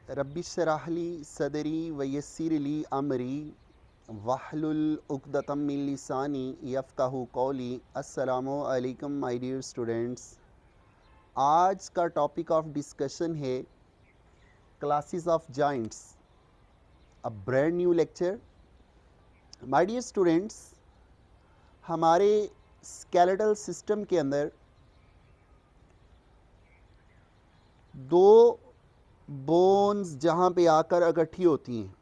Rabbi शरह ली सदरी वयस्सिर ली अमरी वहलुल उक़दतम मिन लिसानी यफ़क़हू क़ौली। अस्सलामु अलैकुम माय डियर स्टूडेंट्स। आज का टॉपिक ऑफ डिस्कशन है classes of joints, a brand new lecture. My dear students, हमारे स्केलेटल सिस्टम के अंदर दो बोन्स जहाँ पे आकर इकट्ठी होती हैं,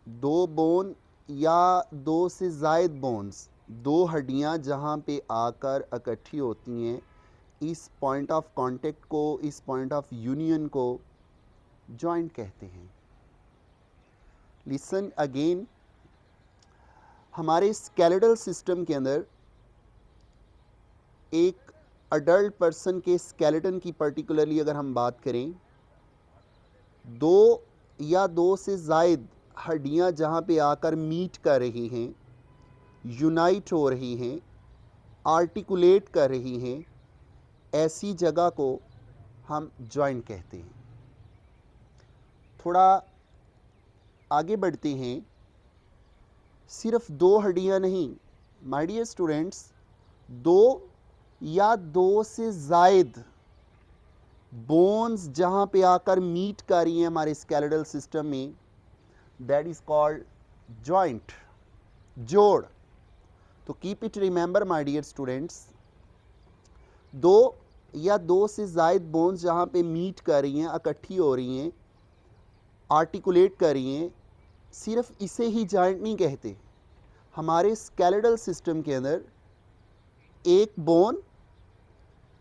दो बोन या दो से ज़ायद बोन्स, दो हड्डियाँ जहाँ पे आकर इकट्ठी होती हैं, इस पॉइंट ऑफ कांटेक्ट को, इस पॉइंट ऑफ यूनियन को जॉइंट कहते हैं। लिसन अगेन, हमारे स्केलेटल सिस्टम के अंदर एक अडल्ट पर्सन के स्केलेटन की पर्टिकुलरली अगर हम बात करें, दो या दो से ज़ायद हड्डियाँ जहाँ पे आकर मीट कर रही हैं, यूनाइट हो रही हैं, आर्टिकुलेट कर रही हैं, ऐसी जगह को हम जॉइंट कहते हैं। थोड़ा आगे बढ़ते हैं। सिर्फ दो हड्डियाँ नहीं माय डियर स्टूडेंट्स, दो या दो से ज़ायद बोन्स जहाँ पे आकर मीट कर रही हैं हमारे स्केलेटल सिस्टम में, दैट इज़ कॉल्ड जॉइंट, जोड़। तो keep it remember my dear students, दो या दो से ज़ायद बोन्स जहाँ पे मीट कर रही हैं, इकट्ठी हो रही हैं, आर्टिकुलेट कर रही हैं, सिर्फ इसे ही जॉइंट नहीं कहते। हमारे स्केलेटल सिस्टम के अंदर एक बोन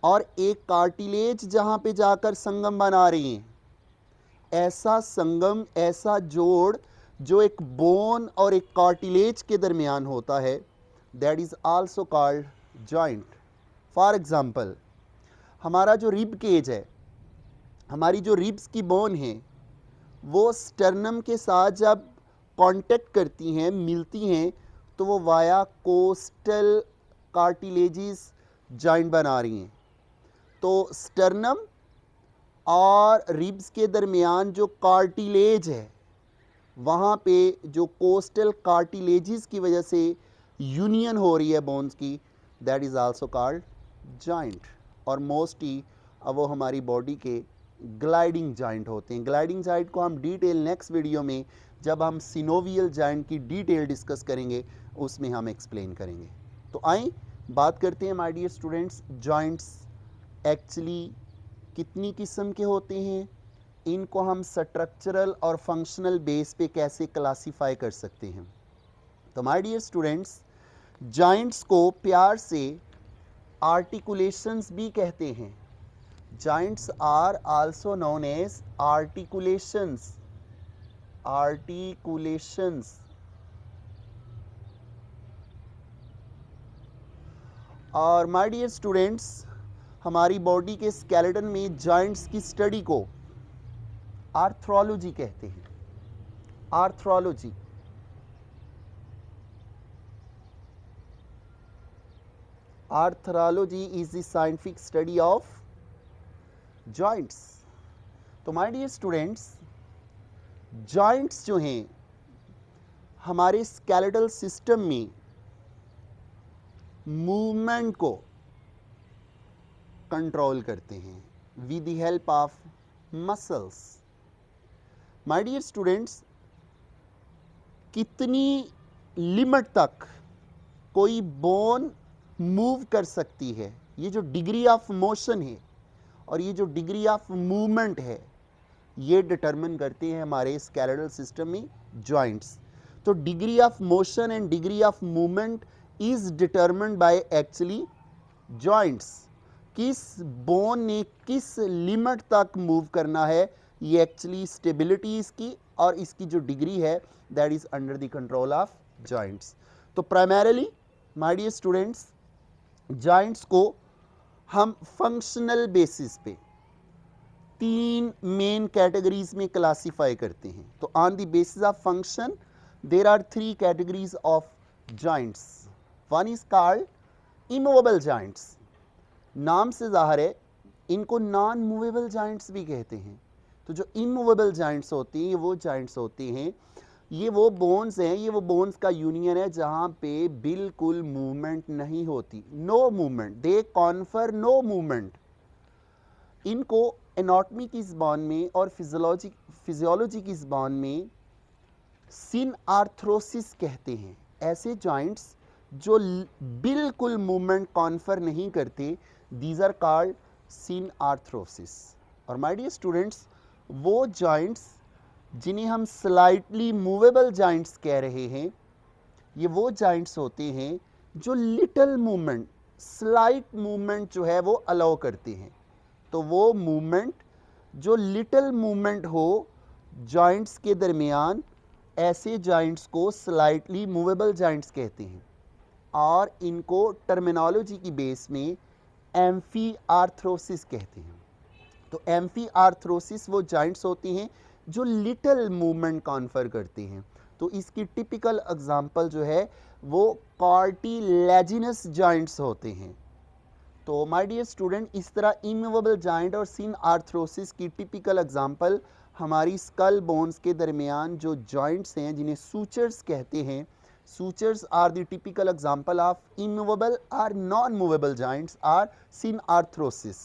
और एक कार्टिलेज जहाँ पे जाकर संगम बना रही हैं, ऐसा संगम, ऐसा जोड़ जो एक बोन और एक कार्टिलेज के दरमियान होता है, that is also called joint. For example, हमारा जो रिब केज है, हमारी जो रिब्स की बोन है, वो स्टर्नम के साथ जब कांटेक्ट करती हैं, मिलती हैं, तो वो वाया कोस्टल कार्टिलेजिस जॉइंट बना रही हैं। तो स्टर्नम और रिब्स के दरमियान जो कार्टिलेज है, वहाँ पे जो कोस्टल कार्टिलेजिस की वजह से यूनियन हो रही है बोन्स की, that is also called joint. और मोस्टली अब वो हमारी बॉडी के ग्लाइडिंग जॉइंट होते हैं। ग्लाइडिंग जॉइंट को हम डिटेल नेक्स्ट वीडियो में, जब हम सिनोवियल जॉइंट की डिटेल डिस्कस करेंगे, उसमें हम एक्सप्लेन करेंगे। तो आइए बात करते हैं my dear students, joints actually कितनी किस्म के होते हैं, इनको हम स्ट्रक्चरल और फंक्शनल बेस पे कैसे क्लासीफाई कर सकते हैं। तो माय डियर स्टूडेंट्स, जॉइंट्स को प्यार से आर्टिकुलेशंस भी कहते हैं। Joints are also known as articulations, articulations. और माय डियर स्टूडेंट्स, हमारी बॉडी के स्केलेटन में जॉइंट्स की स्टडी को आर्थ्रोलॉजी कहते हैं। Arthrology, arthrology is the scientific study of joints. तो माय डियर स्टूडेंट्स, जॉइंट्स जो हैं हमारे स्केलेटल सिस्टम में मूवमेंट को कंट्रोल करते हैं with the help of muscles. My dear students, कितनी लिमिट तक कोई बोन मूव कर सकती है, ये जो डिग्री ऑफ मोशन है और ये जो डिग्री ऑफ मूवमेंट है, ये डिटरमिन करते हैं हमारे स्केलेटल सिस्टम में जॉइंट्स। तो degree of motion and degree of movement is determined bye actually joints. किस बोन ने किस लिमिट तक मूव करना है, ये एक्चुअली स्टेबिलिटी इसकी और इसकी जो डिग्री है, that is under the control of joints. तो primarily my dear students, joints को हम फंक्शनल बेसिस पे तीन मेन कैटेगरीज में क्लासीफाई करते हैं। तो on the basis of function there are three categories of joints. One is called immovable joints, नाम से जाहिर है इनको नॉन मूवेबल जॉइंट्स भी कहते हैं। तो जो इमूवेबल जॉइंट्स होते हैं ये वो जॉइंट्स होते हैं, ये वो बोन्स हैं, ये वो बोन्स का यूनियन है जहाँ पे बिल्कुल मूवमेंट नहीं होती, नो मूवमेंट, दे कॉन्फर नो मूवमेंट। इनको एनाटॉमी की ज़बान में और फिजियोलॉजी की ज़बान में सिन आर्थ्रोसिस कहते हैं। ऐसे जॉइंट्स जो बिल्कुल मूवमेंट कॉन्फर नहीं करते, these are called synarthrosis. और माय डियर स्टूडेंट्स, वो जॉइंट्स जिन्हें हम स्लाइटली मूवेबल जॉइंट्स कह रहे हैं, ये वो जॉइंट्स होते हैं जो लिटिल मूवमेंट, स्लाइट मूवमेंट जो है वो अलाउ करते हैं। तो वो मूवमेंट जो लिटिल मूवमेंट हो जॉइंट्स के दरमियान, ऐसे जॉइंट्स को स्लाइटली मूवेबल जॉइंट्स कहते हैं। और इनको टर्मिनोलॉजी की बेस में एम्फी आर्थ्रोसिस कहते हैं। तो एम्फी आर्थ्रोसिस वो जॉइंट्स होती हैं जो लिटिल मूवमेंट कॉन्फर करते हैं। तो इसकी टिपिकल एग्जांपल जो है वो कार्टिलेजिनस जॉइंट्स होते हैं। तो माय डियर स्टूडेंट, इस तरह इमूवेबल जॉइंट और सिन आर्थ्रोसिस की टिपिकल एग्जांपल हमारी स्कल बोन्स के दरमियान जो जॉइंट्स हैं जिन्हें सूचर्स कहते हैं, sutures are the typical example of immovable और non movable joints are synarthrosis.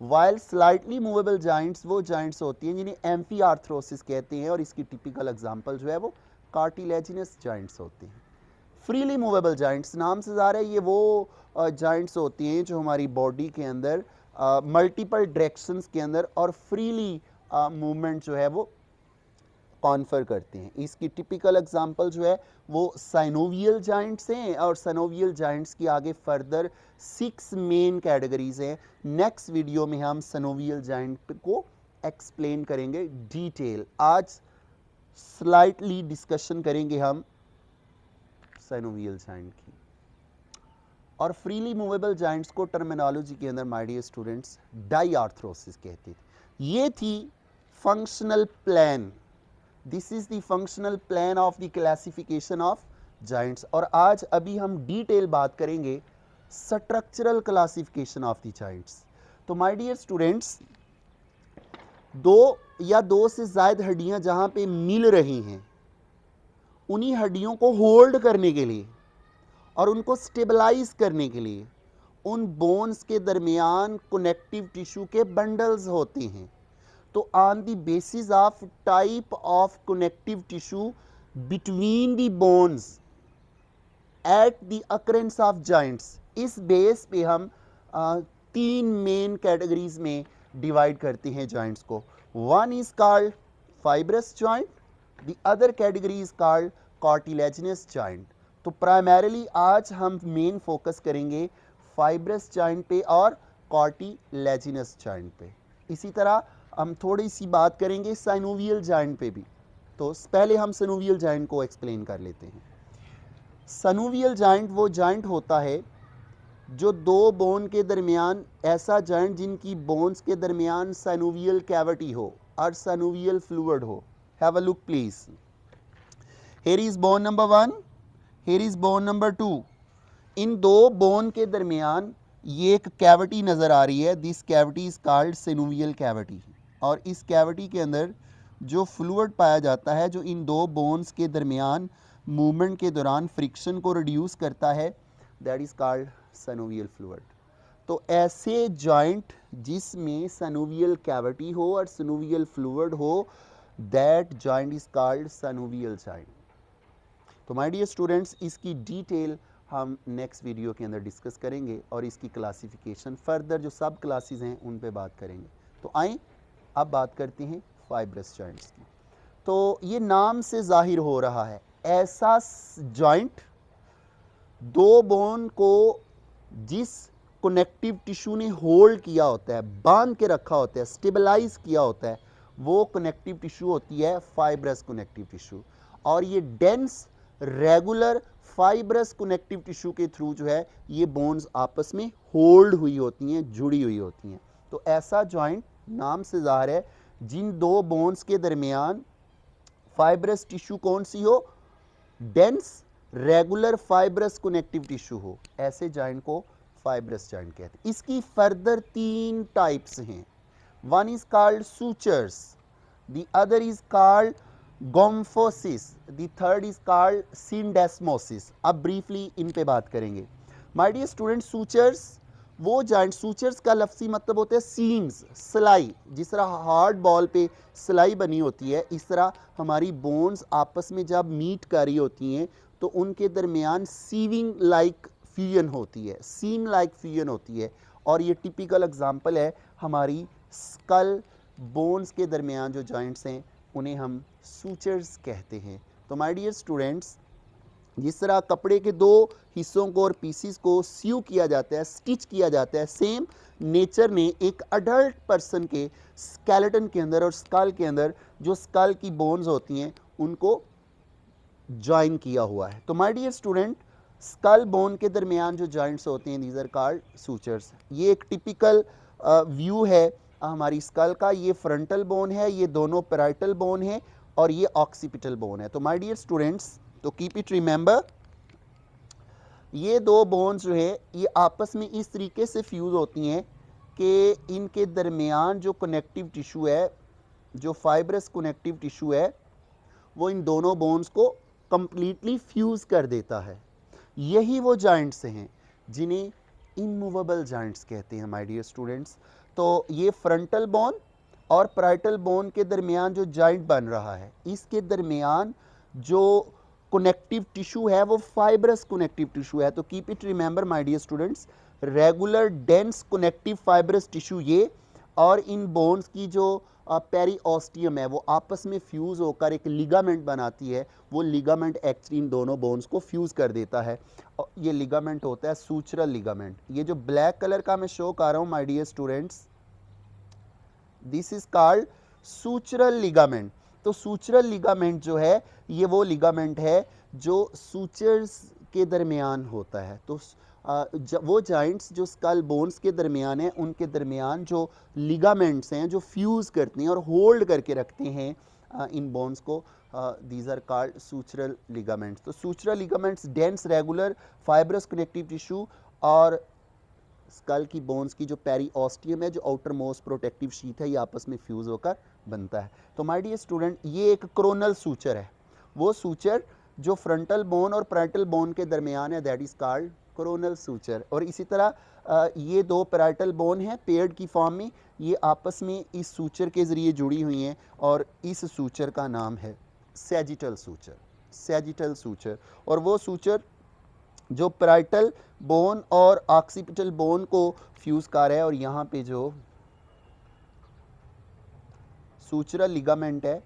While slightly movable joints वो जॉइंट्स होती हैं जिन्हें एम्फी आर्थ्रोसिस कहते हैं, और इसकी टिपिकल एग्जांपल जो है वो कार्टिलेजिनस जॉइंट्स होते हैं। फ्रीली मूवेबल जॉइंट्स नाम से ज़ाहिर है ये वो जॉइंट्स होती हैं जो हमारी बॉडी के अंदर मल्टीपल डायरेक्शंस के अंदर और फ्रीली मूवमेंट जो है वो कॉन्फर करते हैं। इसकी टिपिकल एग्जांपल जो है वो साइनोवियल जॉइंट्स हैं, और साइनोवियल जॉइंट्स की आगे फर्दर 6 मेन कैटेगरीज हैं। नेक्स्ट वीडियो में हम साइनोवियल जॉइंट को एक्सप्लेन करेंगे डिटेल। आज स्लाइटली डिस्कशन करेंगे हम साइनोवियल जॉइंट की। और फ्रीली मूवेबल जॉइंट्स को टर्मिनोलॉजी के अंदर माय डियर स्टूडेंट्स डाईआर्थ्रोसिस कहते थे। ये थी functional plan, this is the functional plan of the classification of joints. और आज अभी हम डिटेल बात करेंगे structural classification of the joints. तो माय डियर स्टूडेंट्स, दो या दो से ज़्यादा हड्डियां जहां पे मिल रही हैं, उन्हीं हड्डियों को होल्ड करने के लिए और उनको स्टेबलाइज करने के लिए उन बोन्स के दरमियान कनेक्टिव टिश्यू के बंडल्स होते हैं। तो on the basis of type of connective tissue between the bones at the occurrence of joints, इस बेस पे हम 3 मेन कैटेगरीज में डिवाइड करते हैं जॉइंट्स को। One is called fibrous joint, the other category is called cartilaginous joint. तो primarily आज हम मेन फोकस करेंगे फाइब्रस जॉइंट पे और कार्टिलेजिनस जॉइंट पे। इसी तरह हम थोड़ी सी बात करेंगे साइनोवियल जॉइंट पे भी। तो पहले हम साइनोवियल जॉइंट को एक्सप्लेन कर लेते हैं। साइनोवियल जॉइंट वो जॉइंट होता है जो दो बोन के दरमियान, ऐसा जॉइंट जिनकी बोन्स के दरमियान साइनोवियल कैविटी हो और साइनोवियल फ्लूइड हो। Have a look please. Here is bone number 1, here is bone number 2। इन दो बोन के दरमियान ये एक कैविटी नज़र आ रही है, this cavity is called synovial cavity. और इस कैविटी के अंदर जो फ्लूइड पाया जाता है जो इन दो बोन्स के दरमियान मूवमेंट के दौरान फ्रिक्शन को रिड्यूस करता है, that is called synovial fluid. तो ऐसे जॉइंट जिसमें साइनोवियल कैविटी हो और साइनोवियल फ्लूइड हो, that joint is called synovial joint. तो माय डियर स्टूडेंट्स, इसकी डिटेल हम नेक्स्ट वीडियो के अंदर डिस्कस करेंगे और इसकी क्लासिफिकेशन फर्दर जो सब क्लासेस हैं उन पे बात करेंगे। तो आए अब बात करते हैं फाइब्रस जॉइंट्स की। तो ये नाम से जाहिर हो रहा है, ऐसा जॉइंट दो बोन को जिस कनेक्टिव टिश्यू ने होल्ड किया होता है, बांध के रखा होता है, स्टेबलाइज किया होता है, वो कनेक्टिव टिश्यू होती है फाइब्रस कनेक्टिव टिश्यू। और ये dense regular fibrous connective tissue के थ्रू जो है ये बोन्स आपस में होल्ड हुई होती हैं, जुड़ी हुई होती हैं। तो ऐसा जॉइंट नाम से जाहिर है जिन दो बोन्स के दरमियान फाइब्रस टिश्यू कौन सी हो, dense regular fibrous connective tissue हो, ऐसे जॉइंट को फाइब्रस जॉइंट कहते हैं। इसकी फर्दर 3 टाइप्स हैं। One is called sutures, the other is called गोम्फोसिस, the third is called syndesmosis। अब briefly इन पे बात करेंगे। My dear students, सूचर्स वो जॉइंट, सूचर्स का लफ्ज़ी मतलब होता है सीम्स, सिलाई। जिस तरह हार्ड बॉल पे सिलाई बनी होती है, इस तरह हमारी बोन्स आपस में जब मीट कर रही होती हैं तो उनके दरमियान सीविंग लाइक फ्यूजन होती है, सीम लाइक फ्यूजन होती है। और ये टिपिकल एग्जांपल है हमारी स्कल बोन्स के दरमियान जो जॉइंट्स हैं उन्हें हम सूचर्स कहते हैं। तो माय डियर स्टूडेंट्स, जिस तरह कपड़े के दो हिस्सों को और पीसीस को सीव किया जाता है, स्टिच किया जाता है, सेम नेचर ने एक अडल्ट पर्सन के स्केलेटन के अंदर और स्कल के अंदर जो स्कल की बोन्स होती हैं उनको ज्वाइन किया हुआ है। तो my dear student, skull bone के दरमियान जो जॉइंट्स होते हैं दीज आर कॉल्ड सूचर्स। ये एक टिपिकल व्यू है हमारी स्कल का। ये फ्रंटल बोन है, ये दोनों पैराइटल बोन है और ये ऑक्सीपिटल बोन है। तो माय डियर स्टूडेंट्स, तो कीप इट रिमेंबर, ये दो बोन्स जो है ये आपस में इस तरीके से फ्यूज़ होती हैं कि इनके दरमियान जो कनेक्टिव टिश्यू है, जो फाइब्रस कनेक्टिव टिश्यू है, वो इन दोनों बोन्स को कंप्लीटली फ्यूज़ कर देता है। यही वो जॉइंट्स हैं जिन्हें इमूवेबल जॉइंट्स कहते हैं माय डियर स्टूडेंट्स। तो ये फ्रंटल बोन और पैराइटल बोन के दरमियान जो जॉइंट बन रहा है, इसके दरमियान जो कनेक्टिव टिश्यू है वो फाइब्रस कनेक्टिव टिश्यू है। तो keep it remember my dear students, regular dense connective fibrous tissue ये, और इन बोन्स की जो पेरीओस्टियम है वो आपस में फ्यूज़ होकर एक लिगामेंट बनाती है। वो लिगामेंट एक्चुअली इन दोनों बोन्स को फ्यूज़ कर देता है और ये लिगामेंट होता है सूचरल लिगामेंट। ये जो ब्लैक कलर का मैं शो कर रहा हूँ my dear students, this is called sutural ligament. तो सूचरल लिगामेंट जो है ये वो लिगामेंट है जो सूचर्स के दरमियान होता है। तो वो जॉइंट्स जो स्कल बोन्स के दरमियान हैं उनके दरमियान जो लिगामेंट्स हैं जो फ्यूज़ करते हैं और होल्ड करके रखते हैं इन बोन्स को, these are called sutural ligaments. तो sutural ligaments dense regular fibrous connective tissue और स्कल की बोन्स की जो पेरीओस्टियम है, जो आउटर मोस्ट प्रोटेक्टिव शीट है, ये आपस में फ्यूज़ होकर बनता है। तो माय डियर स्टूडेंट, ये एक कोरोनल सूचर है, वो सूचर जो फ्रंटल बोन और पैराइटल बोन के दरमियान है, that is called coronal suture. और इसी तरह ये दो पैराइटल बोन हैं पेयर्ड की फॉर्म में, ये आपस में इस सूचर के ज़रिए जुड़ी हुई हैं और इस सूचर का नाम है सैजिटल सूचर, सैजिटल सूचर। और वो सूचर जो पैराइटल बोन और ऑक्सीपिटल बोन को फ्यूज़ कर रहा है। और यहाँ पे जो सूचरल लिगामेंट है,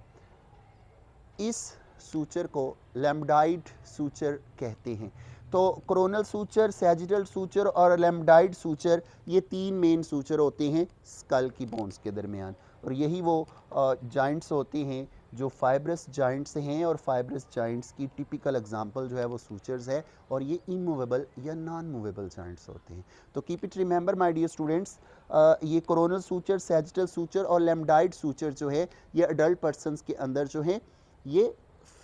इस सूचर को लैम्डाइड सूचर कहते हैं। तो कोरोनल सूचर, सैजिटल सूचर और लैम्डाइड सूचर, ये तीन मेन सूचर होते हैं स्कल की बोन्स के दरमियान। और यही वो जॉइंट्स होते हैं जो फाइब्रस जॉइंट्स हैं, और फाइब्रस जॉइंट्स की टिपिकल एग्जांपल जो है वो सूचर्स है, और ये इमूवेबल या नॉन मूवेबल जॉइंट्स होते हैं। तो keep it remember my dear students, ये कोरोनल सूचर, सैजिटल सूचर और लैम्डाइड सूचर जो है ये अडल्ट पर्सनस के अंदर जो है ये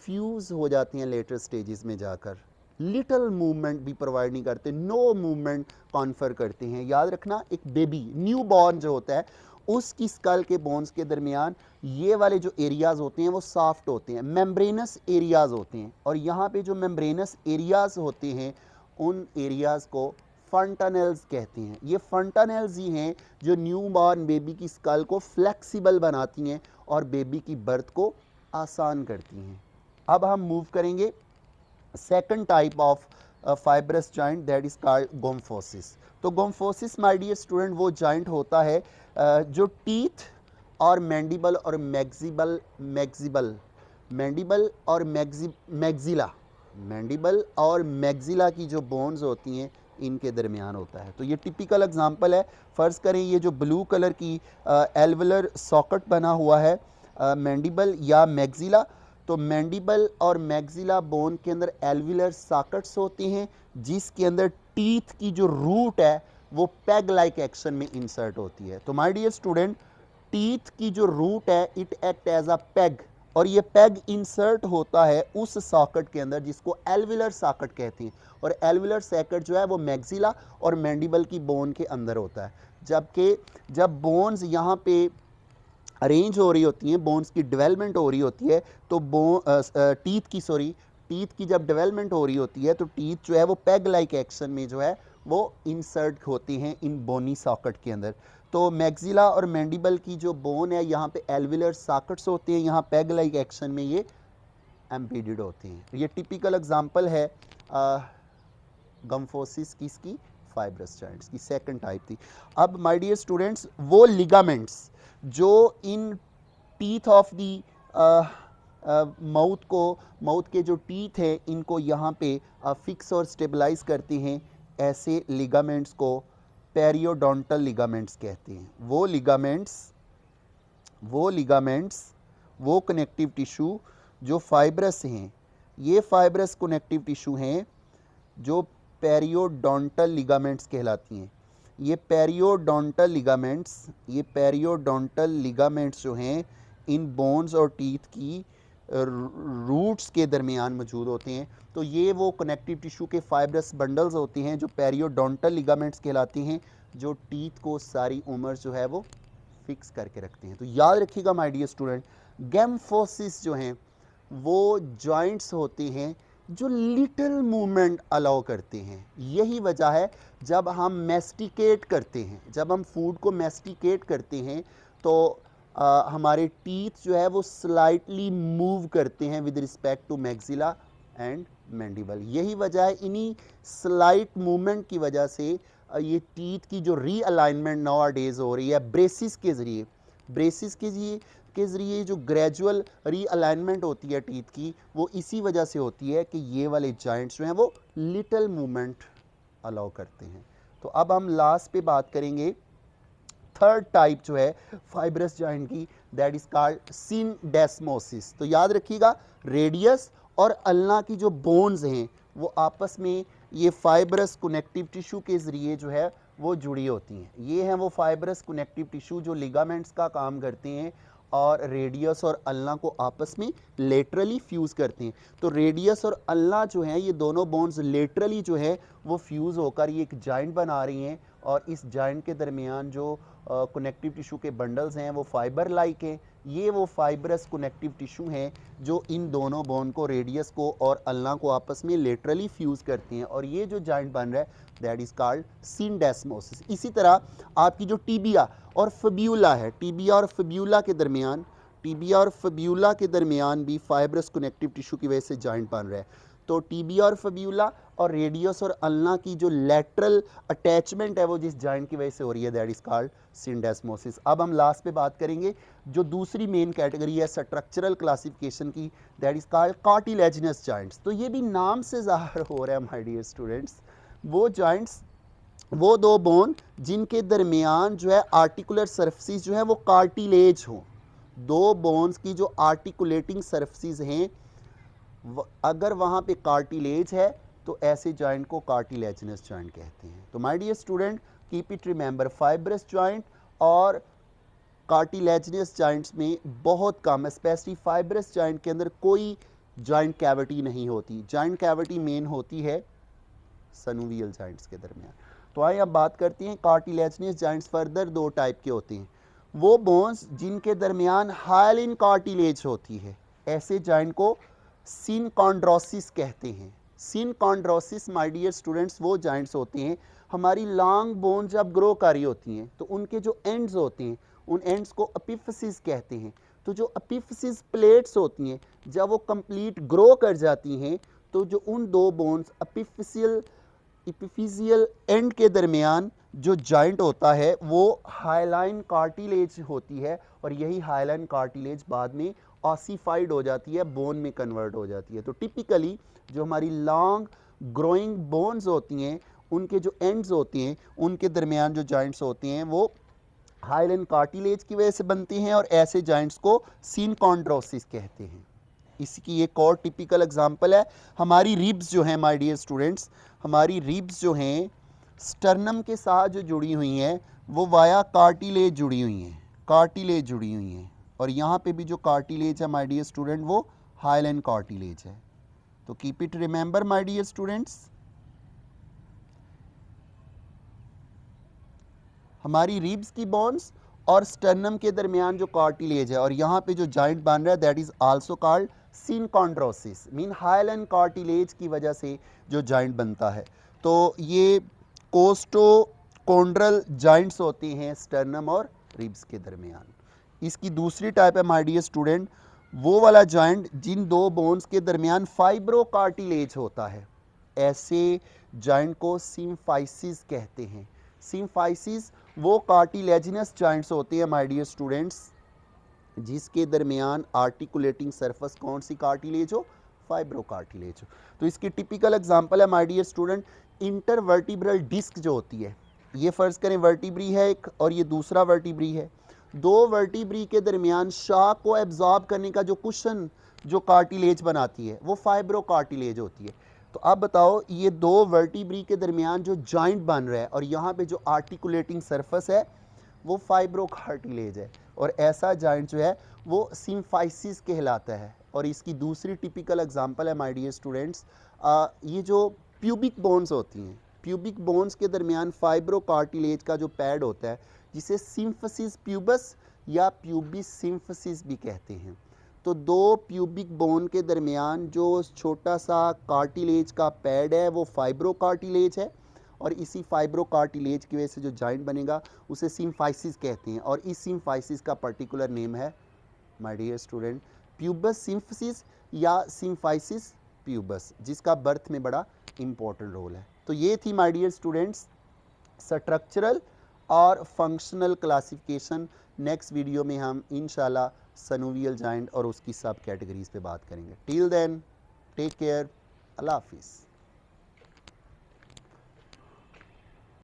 फ्यूज़ हो जाती हैं लेटर स्टेजेस में जाकर। लिटल मूवमेंट भी प्रोवाइड नहीं करते, नो मूवमेंट कॉन्फर करते हैं। याद रखना, एक बेबी न्यू बॉर्न जो होता है उसकी स्कल के बोन्स के दरमियान ये वाले जो एरियाज़ होते हैं वो सॉफ्ट होते हैं, मेम्ब्रेनस एरियाज़ होते हैं। और यहाँ पे जो मेम्ब्रेनस एरियाज़ होते हैं उन एरियाज़ को फंटानेल्स कहते हैं। ये फंटानेल्स ही हैं जो न्यू बॉर्न बेबी की स्कल को फ्लेक्सिबल बनाती हैं और बेबी की बर्थ को आसान करती हैं। अब हम मूव करेंगे second type of fibrous joint, that is called gomphosis. तो गोम्फोसिस माय डियर स्टूडेंट वो जॉइंट होता है जो टीथ और मैंडिबल और मैंडिबल और मैग्जिला की जो बोन्स होती हैं इनके दरमियान होता है। तो ये टिपिकल एग्जांपल है। फ़र्ज़ करें ये जो ब्लू कलर की एल्वुलर सॉकेट बना हुआ है मैंडिबल या मैग्जिला, तो मैंडिबल और मैग्जिला बोन के अंदर एल्वुलर सॉकेट्स होती हैं जिसके अंदर टीथ की जो रूट है वो पैग लाइक एक्शन में इंसर्ट होती है। तो माय डियर स्टूडेंट, टीथ की जो रूट है it act as a peg, और ये पैग इंसर्ट होता है उस सॉकेट के अंदर जिसको एल्वुलर सॉकेट कहते हैं। और एल्वुलर सॉकेट जो है वो मैग्जिला और मैंडिबल की बोन के अंदर होता है। जबकि जब बोन्स यहाँ पे अरेंज हो रही होती हैं, बोन्स की डेवलपमेंट हो रही होती है, तो टीथ की जब डेवलपमेंट हो रही होती है तो टीथ जो है वो पेग लाइक एक्शन में जो है वो इंसर्ट होती हैं इन बोनी सॉकेट के अंदर। तो मैक्सिला और मैंडिबल की जो बोन है यहाँ पे एल्विलर सॉकेट्स होते हैं, यहाँ पेग लाइक एक्शन में ये एम्बेडेड होते हैं। ये टिपिकल एग्जांपल है गम्फोसिस किसकी, फाइब्रस जॉइंट्स की, सेकंड टाइप थी। अब माय डियर स्टूडेंट्स, वो लिगामेंट्स जो in teeth of the mouth के जो टीथ हैं इनको यहाँ पे फिक्स और स्टेबलाइज करते हैं, ऐसे लिगामेंट्स को पेरियोडोंटल लिगामेंट्स कहते हैं। वो कनेक्टिव टिश्यू जो फाइब्रस हैं, ये फाइब्रस कनेक्टिव टिश्यू हैं जो पेरियोडोंटल लिगामेंट्स कहलाती हैं। ये पेरियोडोंटल लिगामेंट्स जो हैं इन बोन्स और टीथ की रूट्स के दरमियान मौजूद होते हैं। तो ये वो कनेक्टिव टिश्यू के फाइब्रस बंडल्स होते हैं जो पेरियोडोंटल लिगामेंट्स कहलाती हैं, जो टीथ को सारी उम्र जो है वो फिक्स करके रखते हैं। तो याद रखिएगा माय डियर स्टूडेंट, गैम्फोसिस जो हैं वो जॉइंट्स होते हैं जो लिटिल मूवमेंट अलाउ करते हैं। यही वजह है जब हम मैस्टिकेट करते हैं, जब हम फूड को मैस्टिकेट करते हैं तो हमारे टीथ जो है वो स्लाइटली मूव करते हैं with respect to maxilla and mandible. यही वजह है, इन्हीं स्लाइट मूवमेंट की वजह से ये टीथ की जो रीअलाइनमेंट नाउ डेज हो रही है ब्रेसिस के ज़रिए जो ग्रेजुअल रीअलाइनमेंट होती है टीथ की, वो इसी वजह से होती है कि ये वाले जॉइंट्स जो हैं वो लिटिल मूवमेंट अलाउ करते हैं। तो अब हम लास्ट पे बात करेंगे थर्ड टाइप जो है फाइब्रस जॉइंट की, दैट इज कॉल्ड सिंडेस्मोसिस। तो याद रखिएगा, रेडियस और अल्ना की जो बोन्स हैं वो आपस में ये फाइब्रस कनेक्टिव टिश्यू के ज़रिए जो है वो जुड़ी होती हैं। ये हैं वो फाइब्रस कनेक्टिव टिश्यू जो लिगामेंट्स का काम करते हैं और रेडियस और अल्ना को आपस में लेटरली फ्यूज़ करते हैं। तो रेडियस और अल्ना जो है ये दोनों बोन्स लेटरली जो है वो फ्यूज़ होकर ये एक जॉइंट बना रही हैं, और इस जॉइंट के दरमियान जो कनेक्टिव टिश्यू के बंडल्स हैं वो फाइबर लाइक हैं। ये वो फाइब्रस कनेक्टिव टिश्यू हैं जो इन दोनों बोन को, रेडियस को और अल्ना को आपस में लेटरली फ्यूज़ करते हैं, और ये जो जॉइंट बन रहा है दैट इज़ कॉल्ड सिंडेस्मोसिस। इसी तरह आपकी जो टिबिया और फिब्यूला है, टिबिया और फिब्यूला के दरमियान भी फाइब्रस कनेक्टिव टिश्यू की वजह से जॉइंट बन रहा है। तो टिबिया और फिब्यूला और रेडियस और अल्ना की जो लेटरल अटैचमेंट है वो जिस जॉइंट की वजह से हो रही है दैट इज कॉल्ड सिंडेस्मोसिस। अब हम लास्ट पे बात करेंगे जो दूसरी मेन कैटेगरी है स्ट्रक्चरल क्लासिफिकेशन की, that is called cartilaginous joints. तो ये भी नाम से ज़ाहिर हो रहा है माय डियर स्टूडेंट्स, वो जॉइंट्स, वो दो बोन जिनके दरमियान जो है आर्टिकुलर सरफेसिस जो है वो कार्टिलेज हो। दो बोन्स की जो आर्टिकुलेटिंग सरफेसिस हैं अगर वहाँ पे कार्टिलेज है तो ऐसे जॉइंट को कार्टिलेजिनस जॉइंट कहते हैं। तो my dear student, keep it remember, fibrous joint और कार्टिलेजिनस जॉइंट्स में बहुत कम, स्पेशली फाइब्रस जॉइंट के अंदर कोई जॉइंट कैविटी नहीं होती। जॉइंट कैविटी मेन होती है सनोवियल जॉइंट्स के दरमियान। तो आइए अब बात करते हैं कार्टिलेजिनस जॉइंट्स। फर्दर दो टाइप के होते हैं, वो बोन्स जिनके दरमियान हाइलिन कार्टिलेज होती है, ऐसे जॉइंट को सिनकॉन्ड्रोसिस कहते हैं। सिनकॉन्ड्रोसिस माय डियर स्टूडेंट्स वो जॉइंट्स होते हैं, हमारी लॉन्ग बोन जब ग्रो कर रही होती हैं तो उनके जो एंड्स होते हैं उन एंड्स को एपिफिसिस कहते हैं। तो जो एपिफिसिस प्लेट्स होती हैं जब वो कंप्लीट ग्रो कर जाती हैं तो जो उन दो बोन्स एपिफिजियल एंड के दरमियान जो जॉइंट होता है वो हाइलाइन कार्टिलेज होती है, और यही हाइलाइन कार्टिलेज बाद में ऑसिफाइड हो जाती है, बोन में कन्वर्ट हो जाती है। तो टिपिकली जो हमारी लॉन्ग ग्रोइंग बोन्स होती हैं उनके जो एंड्स होते हैं उनके दरमियान जो जॉइंट्स होते हैं वो हाइलाइन कार्टिलेज की वजह से बनते हैं, और ऐसे जॉइंट्स को सिनकॉन्ड्रोसिस कहते हैं। इसकी एक और टिपिकल एग्जांपल है हमारी रिब्स जो हैं माय डियर स्टूडेंट्स, हमारी रिब्स जो हैं स्टर्नम के साथ जो जुड़ी हुई हैं वो वाया कार्टिलेज जुड़ी हुई हैं, और यहाँ पे भी जो कार्टिलेज है माय डियर स्टूडेंट वो हाइलाइन कार्टिलेज है। तो keep it remember my dear students, हमारी रिब्स की बोन्स और स्टर्नम के दरमियान जो कार्टिलेज है और यहाँ पे जो जॉइंट बन रहा है that is also called synchondrosis, mean hyaline cartilage की वजह से जो जॉइंट बनता है। तो ये कोस्टोकोंड्रल जॉइंट्स होते हैं स्टर्नम और रिब्स के दरमियान। इसकी दूसरी टाइप है माय डियर स्टूडेंट, वो वाला जॉइंट जिन दो बोन्स के दरमियान फाइब्रोकार्टिलेज होता है, ऐसे जॉइंट को सिम्फाइसिस कहते हैं। सिम्फाइसिस वो कार्टिलेजिनस जॉइंट्स होते हैं माय डियर स्टूडेंट्स जिसके दरमियान आर्टिकुलेटिंग सरफेस कौन सी कार्टिलेज हो, फाइब्रोकार्टिलेज हो। तो इसकी टिपिकल एग्जांपल है my dear student intervertebral disc जो होती है, ये फ़र्ज़ करें वर्टिब्री है एक और ये दूसरा वर्टिब्री है, दो वर्टिब्री के दरमियान शॉक को एब्जॉर्ब करने का जो कुशन जो कार्टिलेज बनाती है वो फाइब्रोकार्टिलेज होती है। तो अब बताओ ये दो वर्टिब्री के दरमियान जो जॉइंट बन रहा है और यहाँ पे जो आर्टिकुलेटिंग सरफेस है वो फाइब्रोकार्टिलेज है, और ऐसा जॉइंट जो है वो सिम्फाइसिस कहलाता है। और इसकी दूसरी टिपिकल एग्जांपल है माय डियर स्टूडेंट्स, ये जो प्यूबिक बोन्स होती हैं, प्यूबिक बोन्स के दरमियान फाइब्रोकार्टिलेज का जो पैड होता है जिसे सिम्फसिस प्यूबस या प्यूबिस सिम्फसिस भी कहते हैं। तो दो प्यूबिक बोन के दरमियान जो छोटा सा कार्टिलेज का पैड है वो फाइब्रोकार्टिलेज है, और इसी फाइब्रोकार्टिलेज की वजह से जो जॉइंट बनेगा उसे सिम्फाइसिस कहते हैं, और इस सिम्फाइसिस का पर्टिकुलर नेम है माय डियर स्टूडेंट प्यूबस सिम्फसिस या सिम्फाइसिस प्यूबस, जिसका बर्थ में बड़ा इंपॉर्टेंट रोल है। तो ये थी माय डियर स्टूडेंट्स स्ट्रक्चरल और फंक्शनल क्लासिफिकेशन। नेक्स्ट वीडियो में हम इंशाल्लाह सनोवियल जॉइंट और उसकी सब कैटेगरीज पे बात करेंगे। टिल देन टेक केयर, अल्लाह हाफिज़।